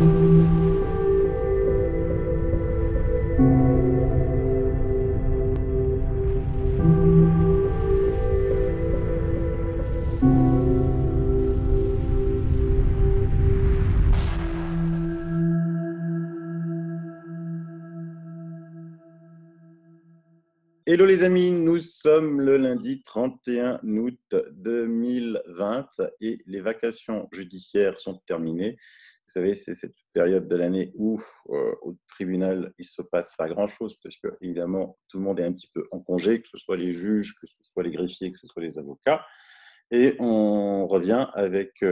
Hello les amis, nous sommes le lundi 31 août 2020 et les vacations judiciaires sont terminées. Vous savez, c'est cette période de l'année où au tribunal, il ne se passe pas grand-chose parce que évidemment, tout le monde est un petit peu en congé, que ce soit les juges, que ce soit les greffiers, que ce soit les avocats. Et on revient avec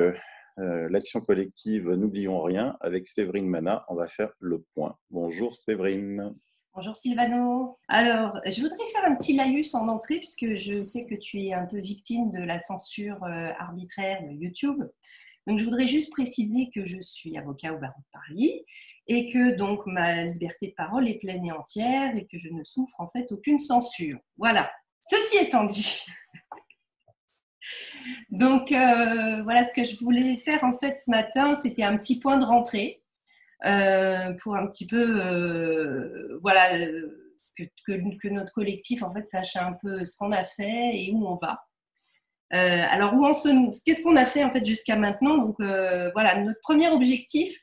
l'action collective N'oublions rien avec Séverine Mana. On va faire le point. Bonjour Séverine. Bonjour Sylvano. Alors, je voudrais faire un petit laïus en entrée puisque je sais que tu es un peu victime de la censure arbitraire de YouTube. Donc, je voudrais juste préciser que je suis avocat au barreau de Paris et que donc ma liberté de parole est pleine et entière et que je ne souffre en fait aucune censure. Voilà. Ceci étant dit, donc voilà ce que je voulais faire en fait ce matin, c'était un petit point de rentrée. Pour un petit peu voilà, que notre collectif en fait sache un peu ce qu'on a fait et où on va. Alors où en sommes-nous? Qu'est-ce qu'on a fait en fait jusqu'à maintenant? Donc voilà, notre premier objectif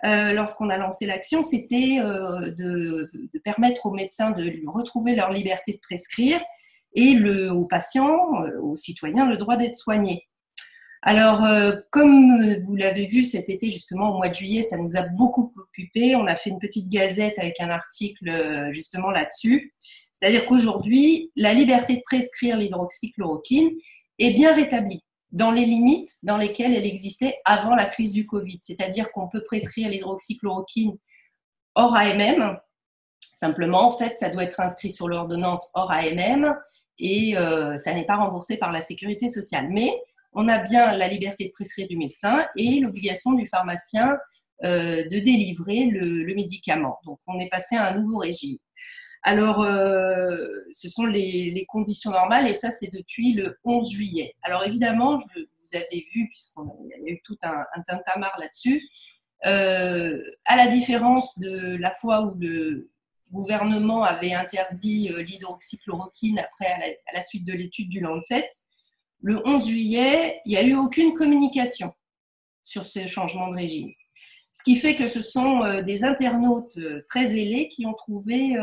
lorsqu'on a lancé l'action, c'était de permettre aux médecins de retrouver leur liberté de prescrire et aux patients, aux citoyens, le droit d'être soignés. Alors, comme vous l'avez vu cet été, justement, au mois de juillet, ça nous a beaucoup occupé. On a fait une petite gazette avec un article justement là-dessus. C'est-à-dire qu'aujourd'hui, la liberté de prescrire l'hydroxychloroquine est bien rétablie dans les limites dans lesquelles elle existait avant la crise du Covid. C'est-à-dire qu'on peut prescrire l'hydroxychloroquine hors AMM. Simplement, en fait, ça doit être inscrit sur l'ordonnance hors AMM et ça n'est pas remboursé par la sécurité sociale. Mais on a bien la liberté de prescrire du médecin et l'obligation du pharmacien de délivrer le médicament. Donc, on est passé à un nouveau régime. Alors, ce sont les conditions normales et ça, c'est depuis le 11 juillet. Alors, évidemment, vous avez vu, puisqu'il y a eu tout un tintamarre là-dessus, à la différence de la fois où le gouvernement avait interdit l'hydroxychloroquine après à la suite de l'étude du Lancet, le 11 juillet, il n'y a eu aucune communication sur ce changement de régime. Ce qui fait que ce sont des internautes très zélés qui ont trouvé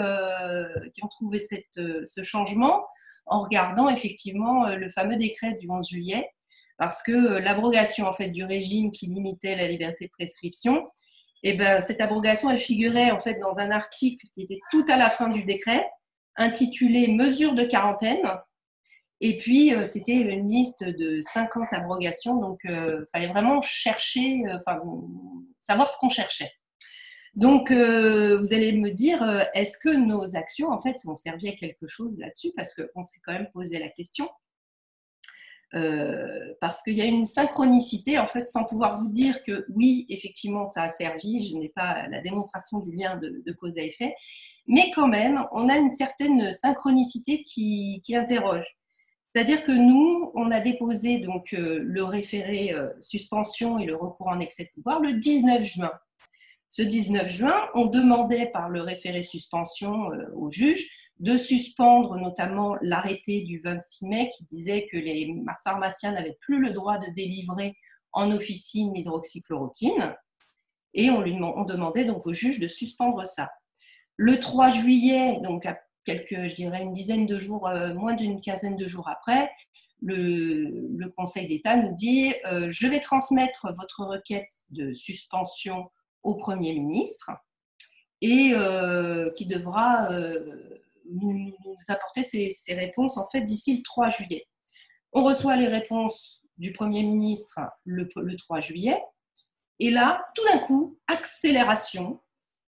ce changement en regardant effectivement le fameux décret du 11 juillet, parce que l'abrogation en fait, du régime qui limitait la liberté de prescription, et ben, cette abrogation, elle figurait en fait, dans un article qui était tout à la fin du décret, intitulé « Mesures de quarantaine ». Et puis, c'était une liste de 50 abrogations, donc il fallait vraiment chercher, savoir ce qu'on cherchait. Donc, vous allez me dire, est-ce que nos actions, en fait, ont servi à quelque chose là-dessus? Parce qu'on s'est quand même posé la question. Parce qu'il y a une synchronicité, en fait, sans pouvoir vous dire que oui, effectivement, ça a servi, je n'ai pas la démonstration du lien de cause à effet, mais quand même, on a une certaine synchronicité qui interroge. C'est-à-dire que nous, on a déposé donc, le référé suspension et le recours en excès de pouvoir le 19 juin. Ce 19 juin, on demandait par le référé suspension au juge de suspendre notamment l'arrêté du 26 mai qui disait que les pharmaciens n'avaient plus le droit de délivrer en officine l'hydroxychloroquine. Et on demandait donc au juge de suspendre ça. Le 3 juillet, donc je dirais une dizaine de jours, moins d'une quinzaine de jours après, le Conseil d'État nous dit je vais transmettre votre requête de suspension au Premier ministre et qui devra nous apporter ses réponses en fait d'ici le 3 juillet. On reçoit les réponses du Premier ministre le 3 juillet et là, tout d'un coup, accélération.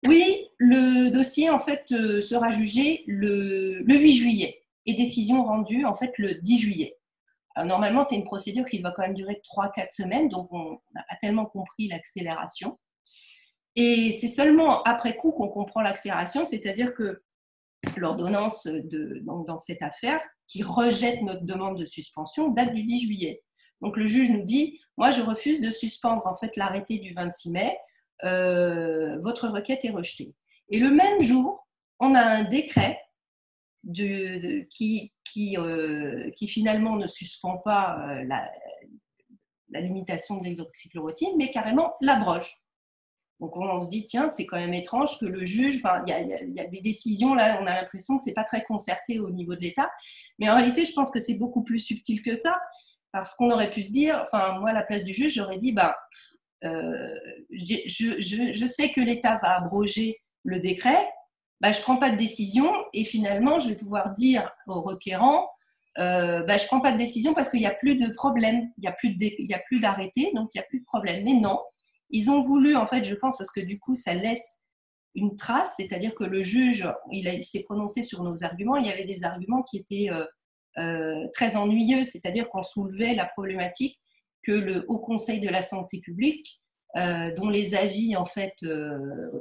Oui, le dossier en fait sera jugé le 8 juillet et décision rendue en fait le 10 juillet. Alors, normalement, c'est une procédure qui va quand même durer 3-4 semaines, donc on n'a pas tellement compris l'accélération. Et c'est seulement après coup qu'on comprend l'accélération, c'est-à-dire que l'ordonnance dans cette affaire qui rejette notre demande de suspension date du 10 juillet. Donc le juge nous dit, moi je refuse de suspendre en fait l'arrêté du 26 mai votre requête est rejetée. Et le même jour, on a un décret qui finalement ne suspend pas la limitation de l'hydroxychloroquine, mais carrément l'abroge. Donc on se dit, tiens, c'est quand même étrange que le juge, enfin, il y a des décisions, là, on a l'impression que ce n'est pas très concerté au niveau de l'État. Mais en réalité, je pense que c'est beaucoup plus subtil que ça, parce qu'on aurait pu se dire, enfin, moi, à la place du juge, j'aurais dit, je sais que l'État va abroger le décret, je ne prends pas de décision et finalement, je vais pouvoir dire au requérant, je ne prends pas de décision parce qu'il n'y a plus de problème, il n'y a plus d'arrêté, donc il n'y a plus de problème. Mais non, ils ont voulu, en fait, je pense, parce que du coup, ça laisse une trace, c'est-à-dire que le juge, il s'est prononcé sur nos arguments, il y avait des arguments qui étaient très ennuyeux, c'est-à-dire qu'on soulevait la problématique que le Haut Conseil de la santé publique, dont les avis en fait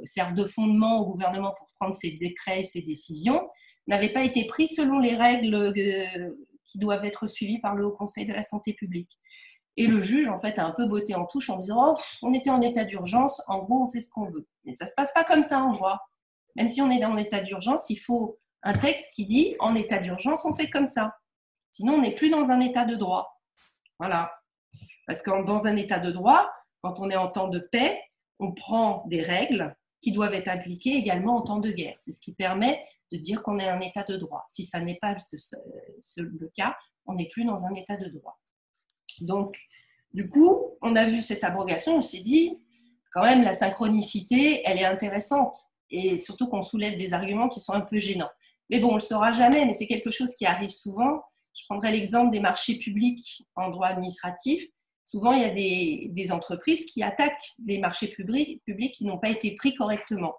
servent de fondement au gouvernement pour prendre ses décrets et ses décisions, n'avait pas été pris selon les règles qui doivent être suivies par le Haut Conseil de la santé publique. Et le juge en fait a un peu botté en touche en disant on était en état d'urgence, en gros on fait ce qu'on veut. Mais ça se passe pas comme ça en droit. Même si on est en état d'urgence, il faut un texte qui dit en état d'urgence on fait comme ça. Sinon on n'est plus dans un état de droit. Voilà. Parce que dans un état de droit, quand on est en temps de paix, on prend des règles qui doivent être appliquées également en temps de guerre. C'est ce qui permet de dire qu'on est en état de droit. Si ça n'est pas le cas, on n'est plus dans un état de droit. Donc, du coup, on a vu cette abrogation, on s'est dit, quand même, la synchronicité, elle est intéressante. Et surtout qu'on soulève des arguments qui sont un peu gênants. Mais bon, on ne le saura jamais, mais c'est quelque chose qui arrive souvent. Je prendrai l'exemple des marchés publics en droit administratif. Souvent, il y a des entreprises qui attaquent des marchés publics qui n'ont pas été pris correctement.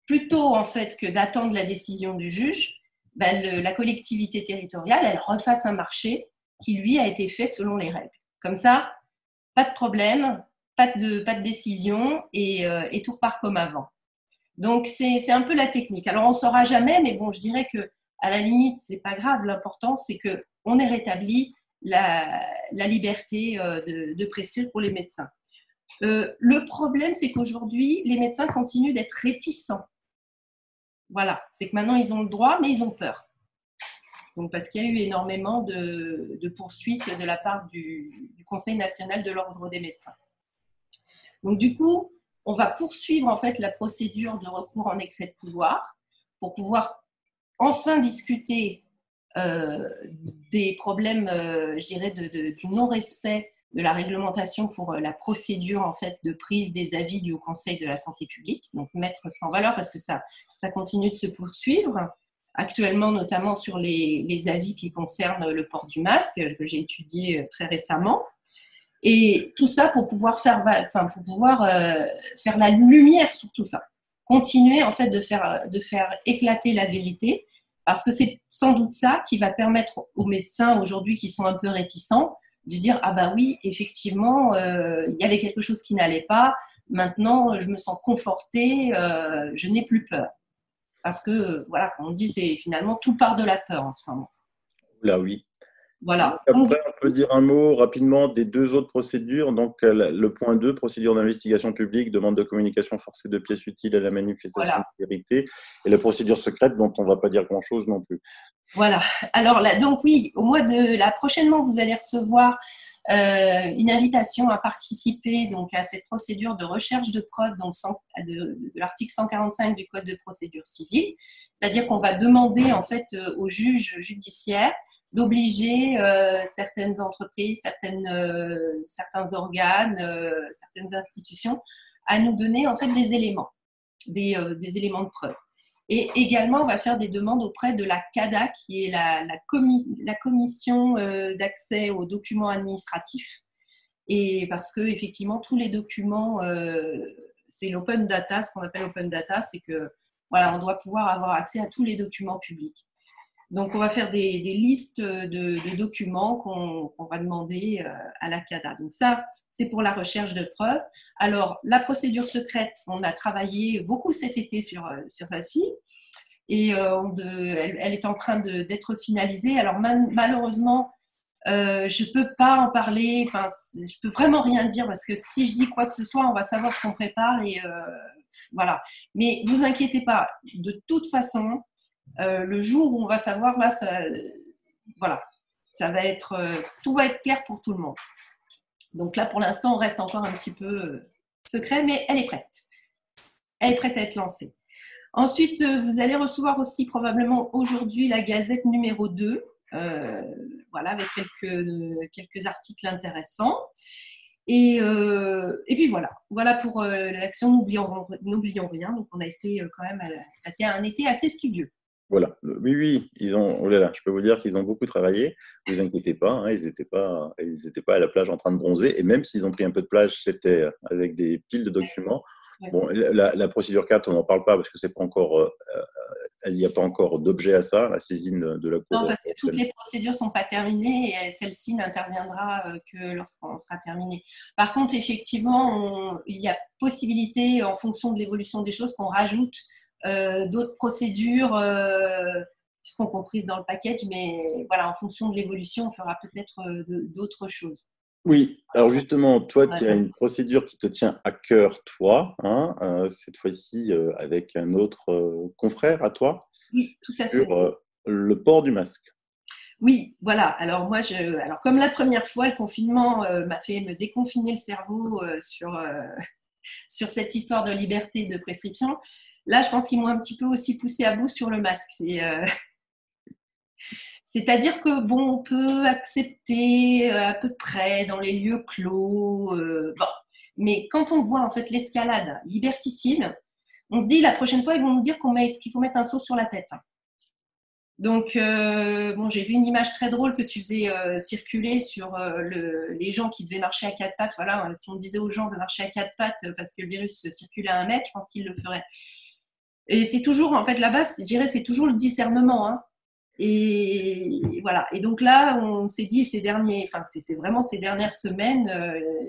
Plutôt, en fait, que d'attendre la décision du juge, la collectivité territoriale, elle refasse un marché qui, lui, a été fait selon les règles. Comme ça, pas de problème, pas de décision et tout repart comme avant. Donc, c'est un peu la technique. Alors, on ne saura jamais, mais bon, je dirais qu'à la limite, ce n'est pas grave. L'important, c'est qu'on ait rétabli la liberté de prescrire pour les médecins. Le problème, c'est qu'aujourd'hui, les médecins continuent d'être réticents. Voilà, c'est que maintenant, ils ont le droit, mais ils ont peur. Donc, parce qu'il y a eu énormément de poursuites de la part du Conseil national de l'ordre des médecins. Donc, du coup, on va poursuivre en fait la procédure de recours en excès de pouvoir pour pouvoir enfin discuter des problèmes, je dirais, du non-respect de la réglementation pour la procédure en fait de prise des avis du Haut Conseil de la santé publique, donc mettre ça en valeur parce que ça continue de se poursuivre. Actuellement, notamment sur les avis qui concernent le port du masque, que j'ai étudié très récemment. Et tout ça pour pouvoir faire la lumière sur tout ça. Continuer en fait de faire éclater la vérité, parce que c'est sans doute ça qui va permettre aux médecins aujourd'hui qui sont un peu réticents de dire « Ah bah oui, effectivement, il y avait quelque chose qui n'allait pas, maintenant je me sens confortée, je n'ai plus peur. » Parce que, voilà, comme on dit, c'est finalement tout part de la peur en ce moment. Là, oui. Voilà. Après, on peut dire un mot rapidement des deux autres procédures. Donc, le point 2, procédure d'investigation publique, demande de communication forcée de pièces utiles à la manifestation de vérité, et la procédure secrète dont on ne va pas dire grand-chose non plus. Voilà. Alors, là, donc oui, prochainement, vous allez recevoir une invitation à participer donc, à cette procédure de recherche de preuves donc, de l'article 145 du Code de procédure civile. C'est-à-dire qu'on va demander en fait au juge judiciaire d'obliger certaines entreprises, certains organes, certaines institutions à nous donner en fait des éléments de preuve. Et également, on va faire des demandes auprès de la CADA, qui est la commission d'accès aux documents administratifs. Et parce que effectivement, tous les documents, c'est l'open data, ce qu'on appelle open data, c'est que voilà, on doit pouvoir avoir accès à tous les documents publics. Donc, on va faire des listes de documents qu'on va demander à la CADA. Donc, ça, c'est pour la recherche de preuves. Alors, la procédure secrète, on a travaillé beaucoup cet été sur celle-ci. Et elle est en train d'être finalisée. Alors, malheureusement, Je peux pas en parler, enfin, je peux vraiment rien dire parce que si je dis quoi que ce soit, on va savoir ce qu'on prépare et voilà. Mais vous inquiétez pas, de toute façon, le jour où on va savoir, là, ça, voilà, ça va être, tout va être clair pour tout le monde. Donc là, pour l'instant, on reste encore un petit peu secret, mais elle est prête. Elle est prête à être lancée. Ensuite, vous allez recevoir aussi probablement aujourd'hui la Gazette numéro 2, voilà, avec quelques articles intéressants. Et puis voilà, voilà pour l'action N'oublions rien. Donc on a été quand même, ça a été un été assez studieux. Voilà. Oui, oui, ils ont, oh là là, je peux vous dire qu'ils ont beaucoup travaillé. Ne vous inquiétez pas, hein, ils n'étaient pas à la plage en train de bronzer. Et même s'ils ont pris un peu de plage, c'était avec des piles de documents. Ouais. Bon, la procédure 4, on n'en parle pas parce que c'est pas encore, il n'y a pas encore d'objet à ça, la saisine de la Non, Cour parce que toutes européenne. les procédures ne sont pas terminées et celle-ci n'interviendra que lorsqu'on sera terminé. Par contre, effectivement, il y a possibilité, en fonction de l'évolution des choses, qu'on rajoute d'autres procédures qui seront comprises dans le package, mais voilà, en fonction de l'évolution, on fera peut-être d'autres choses. Oui, alors justement, toi, Ouais. tu as une procédure qui te tient à cœur, toi, hein, cette fois-ci avec un autre confrère à toi, Oui, c'est tout à fait. sur le port du masque. Oui, voilà. Alors moi, alors comme la première fois, le confinement m'a fait me déconfiner le cerveau sur cette histoire de liberté de prescription. Là, je pense qu'ils m'ont un petit peu aussi poussé à bout sur le masque. C'est-à-dire que bon, on peut accepter à peu près dans les lieux clos, bon. Mais quand on voit en fait l'escalade liberticide, on se dit la prochaine fois, ils vont nous dire qu'il faut mettre un seau sur la tête. Donc, bon, j'ai vu une image très drôle que tu faisais circuler sur les gens qui devaient marcher à quatre pattes. Voilà, si on disait aux gens de marcher à quatre pattes parce que le virus circulait à 1 mètre, je pense qu'ils le feraient. Et c'est toujours, en fait, là-bas, je dirais, c'est toujours le discernement. Hein. Et voilà. Et donc là, on s'est dit c'est vraiment ces dernières semaines,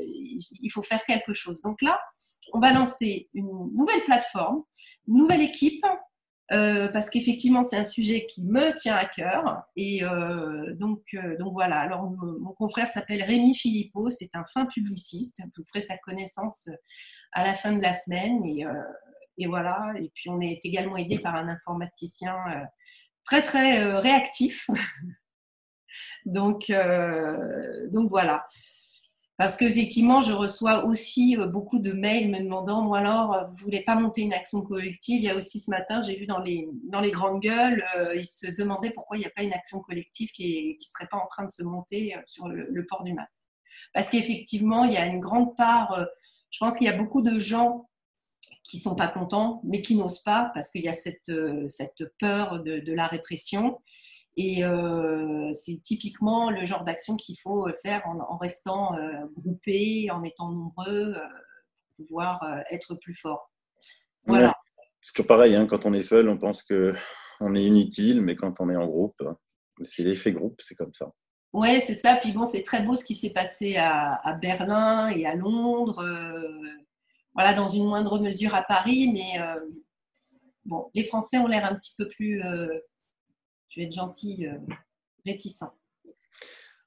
il faut faire quelque chose. Donc là, on va lancer une nouvelle plateforme, une nouvelle équipe parce qu'effectivement, c'est un sujet qui me tient à cœur. Et donc voilà. Alors, mon confrère s'appelle Rémi Philippot, c'est un fin publiciste. Vous ferez sa connaissance à la fin de la semaine. Et voilà. Et puis, on est également aidé par un informaticien très, très réactif. Donc voilà. Parce qu'effectivement, je reçois aussi beaucoup de mails me demandant, moi alors, vous voulez pas monter une action collective? Il y a aussi ce matin, j'ai vu dans les grandes gueules, ils se demandaient pourquoi il n'y a pas une action collective qui serait pas en train de se monter sur le port du masque. Parce qu'effectivement, il y a une grande part, je pense qu'il y a beaucoup de gens qui sont pas contents, mais qui n'osent pas parce qu'il y a cette peur de la répression. Et c'est typiquement le genre d'action qu'il faut faire en restant groupé, en étant nombreux, pour pouvoir être plus fort. Ouais, Voilà. c'est toujours pareil, hein, quand on est seul, on pense qu'on est inutile, mais quand on est en groupe, c'est l'effet groupe, c'est comme ça. Ouais, c'est ça. Puis bon, c'est très beau ce qui s'est passé à Berlin et à Londres. Voilà, dans une moindre mesure à Paris, mais bon, les Français ont l'air un petit peu plus, je vais être gentille, réticents.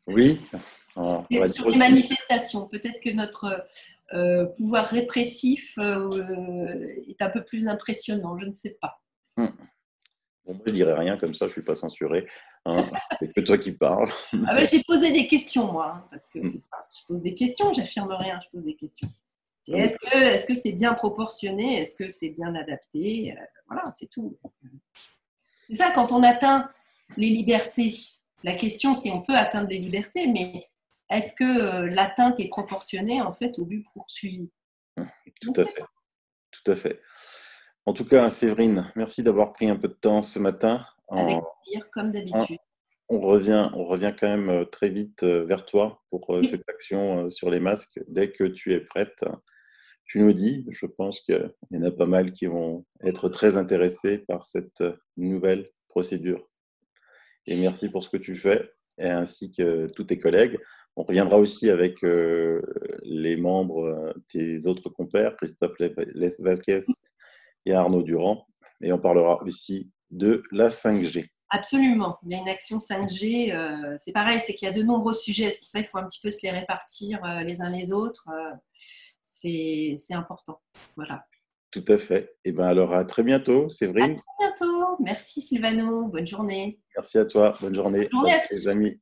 Oui, on va dire Sur les aussi. manifestations, peut-être que notre pouvoir répressif est un peu plus impressionnant, je ne sais pas. Bon, moi, je dirais rien comme ça, je suis pas censuré. Hein. C'est que toi qui parles. Ah ben, j'ai posé des questions, moi, hein, parce que c'est ça. Je pose des questions, j'affirme rien, je pose des questions. Non, mais Est-ce que c'est bien proportionné? Est-ce que c'est bien adapté? Voilà, c'est tout. C'est ça, quand on atteint les libertés. La question, c'est on peut atteindre les libertés, mais est-ce que l'atteinte est proportionnée en fait au but poursuivi? tout à fait, tout à fait. En tout cas, Séverine, merci d'avoir pris un peu de temps ce matin. Avec plaisir, comme On, d'habitude. on revient quand même très vite vers toi pour Oui, cette action sur les masques. Dès que tu es prête, tu nous dis. Je pense qu'il y en a pas mal qui vont être très intéressés par cette nouvelle procédure. Et merci pour ce que tu fais, et ainsi que tous tes collègues. On reviendra aussi avec les membres, tes autres compères, Christophe Lesvaquez et Arnaud Durand, et on parlera aussi de la 5G. Absolument. Il y a une action 5G. C'est pareil, c'est qu'il y a de nombreux sujets. C'est pour ça qu'il faut un petit peu se les répartir les uns les autres. C'est important. Voilà. Tout à fait. Et bien alors, à très bientôt, À Séverine. très bientôt. Merci Sylvano. Bonne journée. Merci à toi. Bonne Bonne journée. journée Salut à les tous. amis.